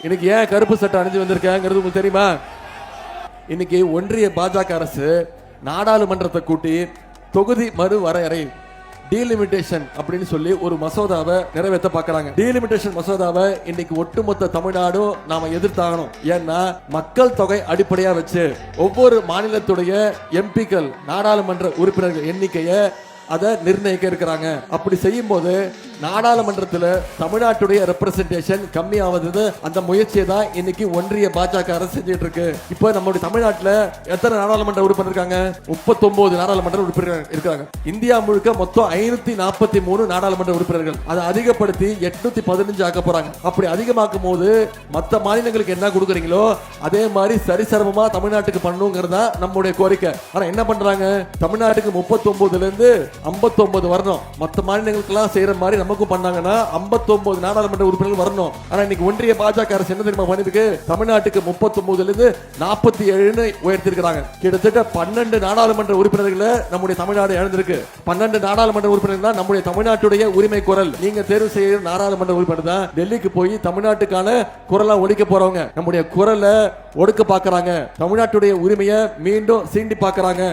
இன்னைக்கு ஏன் கருப்பு சட்டை அணிஞ்சு வந்திருக்காங்கிறது உங்களுக்கு தெரியுமா? இன்னைக்கு ஒன்றிய பாஜக அரசு நாடாளுமன்றத்தை கூட்டி தொகுதி மறு வரையறை டீலிமிட்டேஷன் அப்படின்னு சொல்லி ஒரு மசோதாவை நிறைவேற்ற பார்க்கறாங்க. டீலிமிட்டேஷன் மசோதாவை இன்னைக்கு ஒட்டுமொத்த தமிழ்நாடும் நாம எதிர்த்தாகணும். ஏன்னா மக்கள் தொகை அடிப்படையா வச்சு ஒவ்வொரு மாநிலத்துடைய எம்பிக்கள் நாடாளுமன்ற உறுப்பினர்கள் எண்ணிக்கையை அதை நிர்ணயிக்க இருக்கிறாங்க. அப்படி செய்யும் போது நாடாளுமன்றத்தில் தமிழ்நாட்டுடைய ரெப்ரசன்டேஷன் கம்மி ஆகுது. அந்த முயற்சியை தான் இன்னைக்கு ஒன்றிய பாஜக அரசு செஞ்சுட்டு இருக்கு. இப்போ நம்மளுடைய தமிழ்நாட்டில் எத்தனை நாடாளுமன்ற உறுப்பினர் இருக்காங்க? 39 நாடாளுமன்ற உறுப்பினர்கள் இருக்காங்க. இந்தியா முழுக்க மொத்தம் 543 நாடாளுமன்ற உறுப்பினர்கள். அதை அதிகப்படுத்தி 815 ஆக்க போறாங்க. அப்படி அதிகமாக்கும் போது மற்ற மாநிலங்களுக்கு என்ன கொடுக்குறீங்களோ அதே மாதிரி சரிசமமா தமிழ்நாட்டுக்கு பண்ணணுங்கிறதா நம்முடைய கோரிக்கை. ஆனா என்ன பண்றாங்க? தமிழ்நாட்டுக்கு 39ல இருந்து 59 வரணும். மற்ற மாநிலங்களுக்கு எல்லாம் செய்யற மாதிரி நமக்கும் பண்ணாங்கன்னா 59 நாடாளுமன்ற உறுப்பினர்கள் வரணும். ஆனா இன்னைக்கு ஒன்றிய பாஜக அரசு என்ன தெரியுமா பண்ணிருக்கு? தமிழ்நாட்டுக்கு 39ல இருந்து 47 உயர்த்தி இருக்காங்க. கிட்டத்தட்ட 12 நாடாளுமன்ற உறுப்பினர்களை நம்முடைய தமிழ்நாடு இழந்திருக்கு. 12 நாடாளுமன்ற உறுப்பினர்கள் தான் நம்முடைய தமிழ்நாட்டுடைய உரிமை குரல். நீங்க தேர்வு செய்யற நாடாளுமன்ற உறுப்பினர் தான் டெல்லிக்கு போய் தமிழ்நாட்டுக்கான குரலா ஒழிக்க போறவங்க. நம்முடைய குரலை ஒடுக்க பாக்குறாங்க. தமிழ்நாட்டுடைய உரிமையை மீண்டும் சீண்டி பாக்குறாங்க.